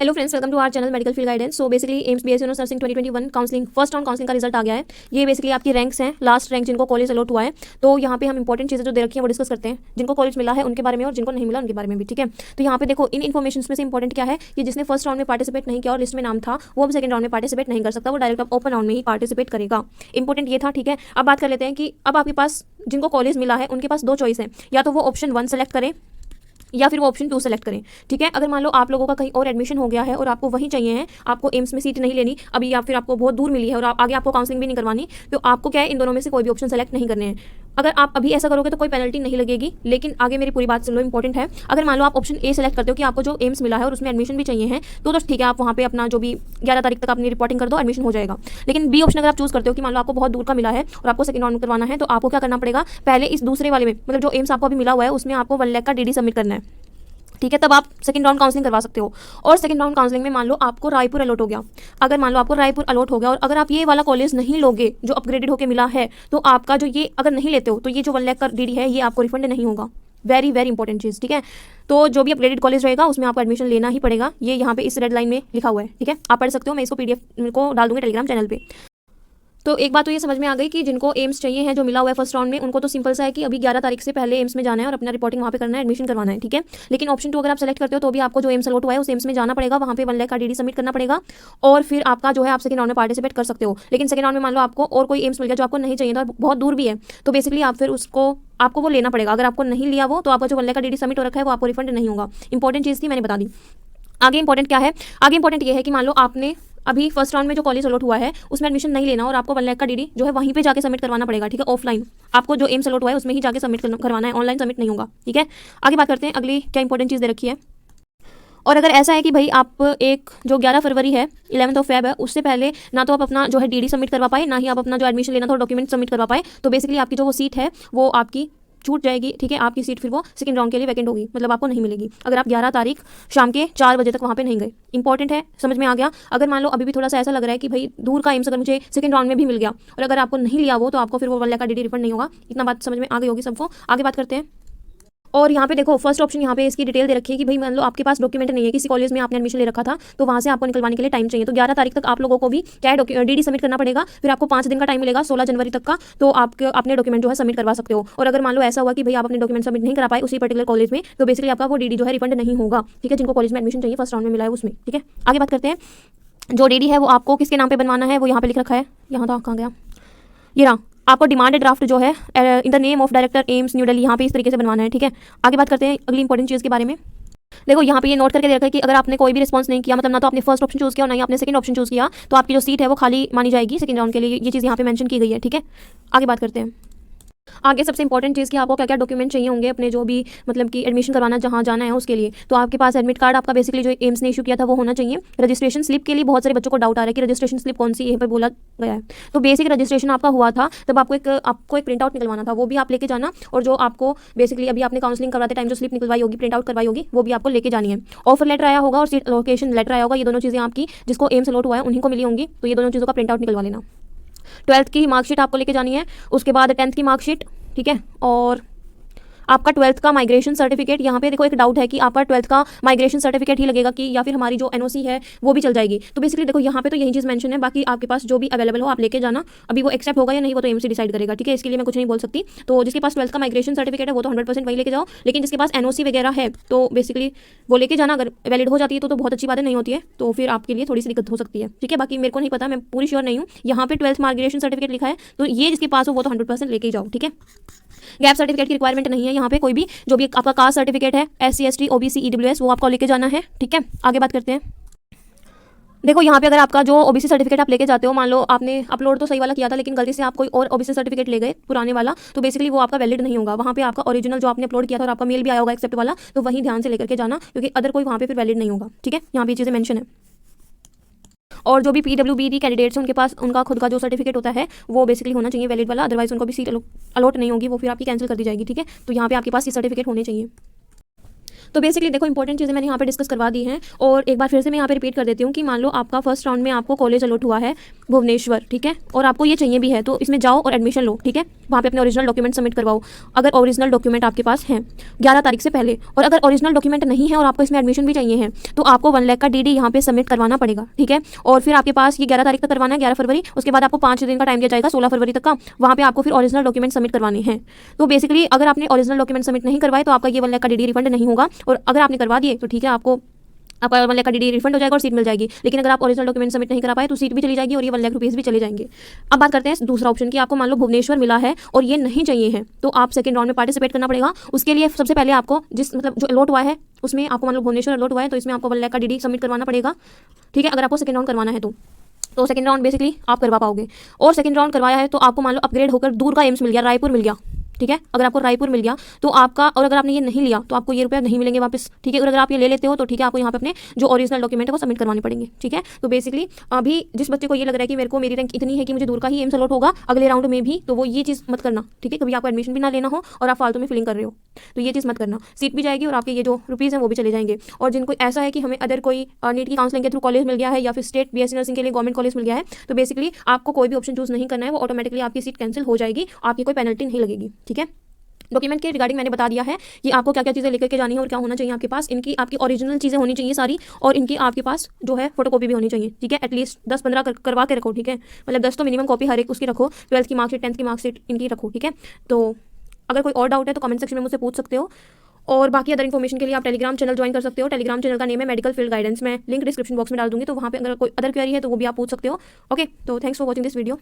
Hello friends, welcome to our channel medical field guidance. So basically AIIMS BSc honours nursing 2021 counselling first round counselling का result आ गया है। ये basically आपकी ranks हैं, last rank जिनको कॉलेज अलॉट हुआ है। तो यहाँ पे हम इंपॉर्टेंट चीज़ें जो दे रखी हैं वो डिस्कस करते हैं, जिनको कॉलेज मिला है उनके बारे में और जिनको नहीं मिला उनके बारे में भी। ठीक है, तो यहाँ पे देखो इन इन्फॉर्मेशन में से इंपॉर्टेंट क्या है कि जिसने फर्स्ट राउंड में पार्टिसिपेट नहीं किया और लिस्ट में नाम था वो अब सेकंड राउंड में पार्टिसिपेट नहीं कर सकता, वो डायरेक्ट ओपन राउंड में ही पार्टिसिपेट करेगा। इंपॉर्टेंट ये था। ठीक है, अब बात कर लेते हैं कि अब आपके पास जिनको कॉलेज मिला है उनके पास दो चॉइस है, या तो वो ऑप्शन 1 सेलेक्ट करें या फिर वो ऑप्शन 2 सेलेक्ट करें। ठीक है, अगर मान लो आप लोगों का कहीं और एडमिशन हो गया है और आपको वहीं चाहिए है, आपको एम्स में सीट नहीं लेनी अभी, या फिर आपको बहुत दूर मिली है और आगे आपको काउंसलिंग भी नहीं करवानी, तो आपको क्या है, इन दोनों में से कोई भी ऑप्शन सेलेक्ट नहीं करने हैं। अगर आप अभी ऐसा करोगे तो कोई पेनल्टी नहीं लगेगी, लेकिन आगे मेरी पूरी बात सुन लो, इंपॉर्टेंट है। अगर मान लो आप ऑप्शन ए सेलेक्ट करते हो कि आपको जो एम्स मिला है और उसमें एडमिशन भी चाहिए है, तो ठीक है, आप वहाँ पे अपना जो भी 11 तारीख तक अपनी रिपोर्टिंग कर दो, एडमिशन हो जाएगा। लेकिन बी ऑप्शन अगर आप चूज करते हो कि मान लो आपको बहुत दूर का मिला है और आपको सेकंड राउंड में करवाना है, तो आपको क्या करना पड़ेगा, पहले इस दूसरे वाले में, मतलब जो एम्स आपको अभी मिला हुआ है उसमें आपको 1 लाख का डीडी सबमिट करना है। ठीक है, तब आप सेकंड राउंड काउंसलिंग करवा सकते हो। और सेकंड राउंड काउंसलिंग में मान लो आपको रायपुर अलॉट हो गया, अगर मान लो आपको रायपुर अलॉट हो गया और अगर आप ये वाला कॉलेज नहीं लोगे जो अपग्रेडेड होकर मिला है, तो आपका जो ये अगर नहीं लेते हो तो ये जो 1 लाख का डीडी है ये आपको रिफंड नहीं होगा। वेरी वेरी इंपॉर्टेंट चीज़। ठीक है, तो जो भी अपग्रेडेड कॉलेज रहेगा उसमें आपको एडमिशन लेना ही पड़ेगा। ये यहाँ पे इस रेड लाइन में लिखा हुआ है। ठीक है, आप पढ़ सकते हो, मैं इसको PDF को डाल दूंगी टेलीग्राम चैनल पे। तो एक बात तो ये समझ में आ गई कि जिनको एम्स चाहिए है, जो मिला हुआ है फर्स्ट राउंड में, उनको तो सिंपल सा है कि अभी 11 तारीख से पहले एम्स में जाना है और अपना रिपोर्टिंग वहाँ पे करना है, एडमिशन करवाना है। ठीक है, लेकिन ऑप्शन 2 अगर आप सेलेक्ट करते हो तो भी आपको जो एम्स अलॉट हुआ है उस एम्स में जाना पड़ेगा, वहाँ पे 1 लाख का डीडी सबमिट करना पड़ेगा और फिर आपका जो है आप सेकंड राउंड में पार्टिसिपेट कर सकते हो। लेकिन सेकंड राउंड में मान लो आपको और कोई एम्स मिल गया जो आपको नहीं चाहिए था, बहुत दूर भी है, तो बेसिकली आप फिर आपको वो लेना पड़ेगा। अगर आपको नहीं लिया वो, तो आपका जो 1 लाख का डीडी सबमिट हो रखा है वो आपको रिफंड नहीं होगा। इंपॉर्टेंट चीज़ थी, मैंने बता दी। आगे इंपॉर्टेंट क्या है, आगे इंपॉर्टेंट ये है कि मान लो आपने अभी फर्स्ट राउंड में जो कॉलेज अलॉट हुआ है उसमें एडमिशन नहीं लेना और आपको 1 लाख का डीडी जो है वहीं पे जाके सबमिट करवाना पड़ेगा। ठीक है, ऑफलाइन आपको जो एम्स अलॉट हुआ है उसमें ही जाके सबमिट करवाना है, ऑनलाइन सबमिट नहीं होगा। ठीक है, आगे बात करते हैं अगली क्या इंपॉर्टेंट चीज़ दे रखी है। और अगर ऐसा है कि भाई आप एक जो 11 फरवरी है 11 फेब है, उससे पहले ना तो आप अपना जो है डीडी सबमिट करवा पाए, ना ही आप अपना जो एडमिशन लेना था डॉक्यूमेंट सबमिट करवा पाए, तो बेसिकली आपकी जो वो सीट है वो आपकी छूट जाएगी। ठीक है, आपकी सीट फिर वो सेकंड राउंड के लिए वैकेंट होगी, मतलब आपको नहीं मिलेगी अगर आप 11 तारीख शाम के 4 बजे तक वहाँ पे नहीं गए। इंपॉर्टेंट है, समझ में आ गया। अगर मान लो अभी भी थोड़ा सा ऐसा लग रहा है कि भाई दूर का एम्स अगर मुझे सेकंड राउंड में भी मिल गया और अगर आपको नहीं लिया वो, तो आपको फिर वो 1 लाख का डीडी रिफंड नहीं होगा। इतना बात समझ में आ गई होगी सबको। आगे बात करते हैं। और यहाँ पे देखो फर्स्ट ऑप्शन यहाँ पे इसकी डिटेल दे रखी है कि भाई मान लो आपके पास डॉक्यूमेंट नहीं है, किसी कॉलेज में आपने एडमिशन ले रखा था तो वहाँ से आपको निकलवाने के लिए टाइम चाहिए, तो 11 तारीख तक आप लोगों को भी क्या डीडी सबमिट करना पड़ेगा। फिर आपको 5 दिन का टाइम मिलेगा 16 जनवरी तक का, तो आप अपने डॉक्यूमेंट जो है सबमिट करवा सकते हो। और अगर मान लो ऐसा हुआ कि भाई आप अपने डॉक्यूमेंट सबमिट नहीं करा पाए उसी पर्टिकुलर कॉलेज में, तो बेसिकली आपका वो डीडी जो है रिफंड नहीं होगा। ठीक है, जिनको कॉलेज में एडमिशन चाहिए फर्स्ट राउंड में मिला है उसमें। ठीक है, आगे बात करते हैं। जो डीडी है वो आपको किसके नाम पर बनवाना है, वो यहाँ पे लिख रखा है, यहाँ था, कहाँ गया, ये रहा। आपको डिमांड ड्राफ्ट जो है in the name of director AIIMS new Delhi, यहाँ पे इस तरीके से बनवाना है। ठीक है, आगे बात करते हैं अगली इंपॉर्टेंट चीज़ के बारे में। देखो यहाँ पे ये नोट करके दे रखा है कि अगर आपने कोई भी रिस्पांस नहीं किया, मतलब ना तो आपने फर्स्ट ऑप्शन चूज किया और ना ही आपने सेकंड ऑप्शन चूज किया, तो आपकी जो सीट है वो खाली मानी जाएगी सेकंड राउंड के लिए। ये चीज़ यहाँ पे मेंशन की गई है। ठीक है, आगे बात करते हैं। आगे सबसे इंपॉर्टेंट चीज़ कि आपको क्या क्या डॉक्यूमेंट चाहिए होंगे अपने जो भी मतलब कि एडमिशन करवाना जहाँ जाना है उसके लिए। तो आपके पास एडमिट कार्ड आपका बेसिकली जो एम्स ने इशू किया था वो होना चाहिए। रजिस्ट्रेशन स्लिप के लिए बहुत सारे बच्चों को डाउट आ रहा है कि रजिस्ट्रेशन स्लिप कौन सी यहाँ पर बोला गया है, तो बेसिक रजिस्ट्रेशन आपका हुआ था तब आपको एक प्रिंट आउट निकलवाना था, वो भी आप लेके जाना। और जो आपको बेसिकली अभी आपने काउंसलिंग करवाते टाइम जो स्लिप निकलवाई होगी, प्रिंट आउट करवाई होगी, वो भी आपको लेके जानी है। ऑफर लेटर आया होगा और सीट लोकेशन लेटर आया होगा, ये दोनों चीज़ें आपकी जिसको एम्स अलॉट हुआ है उन्हीं को मिली होंगी, तो ये दोनों चीज़ों का प्रिंट आउट निकलवा लेना। 12th की मार्कशीट आपको लेके जानी है, उसके बाद 10th की मार्कशीट। ठीक है, और आपका 12th का माइग्रेशन सर्टिफिकेट। यहाँ पे देखो एक डाउट है कि आपका 12th का माइग्रेशन सर्टिफिकेट ही लगेगा कि या फिर हमारी जो NOC है वो भी चल जाएगी। तो बेसिकली देखो यहाँ पे तो यही चीज़ मेंशन है, बाकी आपके पास जो भी अवेलेबल हो आप लेके जाना। अभी वो एक्सेप्ट होगा या नहीं वो तो एमसी डिसाइड करेगा। ठीक है, इसके लिए मैं कुछ नहीं बोल सकती। तो जिसके पास 12th का माइग्रेशन सर्टिफिकेट है वो तो 100% वही लेके जाओ, लेकिन जिसके पास NOC वगैरह है तो बेसिकली वो लेके जाना। अगर वैलिड हो जाती है तो बहुत अच्छी बात है, नहीं होती है तो फिर आपके लिए थोड़ी सी दिक्कत हो सकती है। ठीक है, बाकी मेरे को नहीं पता, मैं पूरी श्योर नहीं हूँ। यहाँ पे 12th माइग्रेशन सर्टिफिकेट लिखा है, तो ये जिसके पास हो वो तो 100% लेके जाओ। ठीक है, गैप सर्टिफिकेट की रिक्वायरमेंट नहीं है यहाँ पे कोई भी। जो भी आपका कास्ट सर्टिफिकेट है SC ST OBC EWS वो आपको लेके जाना है। ठीक है, आगे बात करते हैं। देखो यहाँ पे अगर आपका जो OBC सर्टिफिकेट आप लेके जाते हो, मान लो आपने अपलोड तो सही वाला किया था लेकिन गलती से आप कोई और OBC सर्टिफिकेट ले गए पुराने वाला, तो बेसिकली वो आपका वैलिड नहीं होगा। वहाँ पे आपका ओरिजिनल जो आपने अपलोड किया था और आपका मेल भी आया होगा एक्सेप्ट वाला, तो वहीं ध्यान से लेकर के जाना, क्योंकि अदर कोई वहाँ पे फिर वैलिड नहीं होगा। ठीक है, यहाँ पे चीज़ें मेंशन है। और जो भी PWBD कैंडिडेट्स हैं उनके पास उनका खुद का जो सर्टिफिकेट होता है वो बेसिकली होना चाहिए वैलिड वाला, अदरवाइज उनको भी सीट अलॉट नहीं होगी, वो फिर आपकी कैंसिल कर दी जाएगी। ठीक है, तो यहाँ पे आपके पास ये सर्टिफिकेट होने चाहिए। तो बेसिकली देखो इंपॉर्टेंट चीज़ें मैंने यहाँ पे डिस्कस करवा दी हैं और एक बार फिर से मैं यहाँ पे रिपीट कर देती हूँ कि मान लो आपका फर्स्ट राउंड में आपको कॉलेज अलॉट हुआ है भुवनेश्वर, ठीक है, और आपको ये चाहिए भी है तो इसमें जाओ और एडमिशन लो, ठीक है। वहाँ पे अपने ओरिजिनल डॉक्यूमेंट सबमिट करवाओ अगर ओरिजिनल डॉक्यूमेंट आपके पास हैं 11 तारीख से पहले, और अगर ओरिजिनल डॉक्यूमेंट नहीं है और आपको इसमें एडमिशन भी चाहिए है तो आपको 1 लाख का डीडी यहाँ पे सबमिट करवाना पड़ेगा, ठीक है। और फिर आपके पास ये 11 तारीख तक करवाना है, 11 फरवरी, उसके बाद आपको 5 दिन का टाइम दिया जाएगा 16 फरवरी तक का, वहाँ पे आपको फिर ओरिजिनल डॉक्यूमेंट सबमिट करवाने हैं। तो बेसिकली अगर आपने ओरिजिनल डॉक्यूमेंट सबमिट नहीं करवाए तो आपका ये 1 लाख का डीडी रिफंड नहीं होगा, और अगर आपने करवा दिए तो ठीक है, आपका 1 लाख का डीडी रिफंड हो जाएगा और सीट मिल जाएगी। लेकिन अगर आप ओरिजिनल डॉक्यूमेंट सबमिट नहीं करा पाए तो सीट भी चली जाएगी और ये 1 लाख रुपीज़ भी चले जाएंगे। अब बात करते हैं दूसरा ऑप्शन की, आपको मान लो भुवनेश्वर मिला है और ये नहीं चाहिए है तो आप सेकंड राउंड में पार्टिसिपेट करना पड़ेगा। उसके लिए सबसे पहले आपको जिस मतलब जो अलॉट हुआ है उसमें आपको मान लो भुवनेश्वर अलॉट हुआ है तो इसमें आपको 1 लाख का डीडी सबमिट करवाना पड़ेगा, ठीक है, अगर आपको सेकंड राउंड करवाना है तो सेकंड राउंड बेसिकली आप करवा पाओगे। और सेकंड राउंड करवाया है तो आपको मान लो अपग्रेड होकर दूर का एम्स मिल गया, रायपुर मिल गया, ठीक है। अगर आपको रायपुर मिल गया तो आपका, और अगर आपने ये नहीं लिया तो आपको ये रुपया नहीं मिलेंगे वापस, ठीक है। और अगर आप ये ले लेते हो तो ठीक है, आपको यहाँ पे अपने जो ओरिजिनल डॉक्यूमेंट है वो सबमिट करवाने पड़ेंगे, ठीक है। तो बेसिकली अभी जिस बच्चे को ये लग रहा है कि मेरी रैंक इतनी है कि मुझे दूर का ही एम्स अलॉट होगा अगले राउंड में भी, तो वो ये चीज़ मत करना, ठीक है। कभी आपको एडमिशन भी ना लेना हो और आप फालतू में फिलिंग कर रहे हो तो ये चीज़ मत करना, सीट भी जाएगी और आपके ये जो रुपीज़ हैं वो भी चले जाएंगे। और जिनको ऐसा है कि हमें अदर कोई नीट की काउंसलिंग के थ्रू कॉलेज मिल गया है या फिर स्टेट बीएससी नर्सिंग के लिए गवर्नमेंट कॉलेज मिल गया है तो बेसिकली आपको कोई भी ऑप्शन चूज नहीं करना है, वो ऑटोमेटिकली आपकी सीट कैंसिल हो जाएगी, आपकी कोई पेनल्टी नहीं लगेगी, ठीक है। डॉक्यूमेंट के रिगार्डिंग मैंने बता दिया है कि आपको क्या क्या चीज़ें लेकर के जानी है और क्या होना चाहिए आपके पास। इनकी आपकी ओरिजिनल चीज़ें होनी चाहिए सारी, और इनकी आपके पास जो है फोटोकॉपी भी होनी चाहिए, ठीक है। एटलीस्ट 10-15 करवा के रखो, ठीक है, मतलब 10 तो मिनिमम कॉपी हर एक उसकी रखो, 12th की मार्कशीट 10th की मार्कशीट इनकी रखो, ठीक है। तो अगर कोई और डाउट है तो कमेंट सेक्शन में मुझसे पूछ सकते हो, और बाकी अदर इन्फॉर्मेशन के लिए आप टेलीग्राम चैनल ज्वाइन कर सकते हो। टेलीग्राम चैनल का नेम है मेडिकल फील्ड गाइडेंस, मैं लिंक डिस्क्रिप्शन बॉक्स में डाल दूंगी, तो वहाँ पे अगर कोई अदर क्वेरी है तो वो भी आप पूछ सकते हो। ओके, तो thanks for watching this video.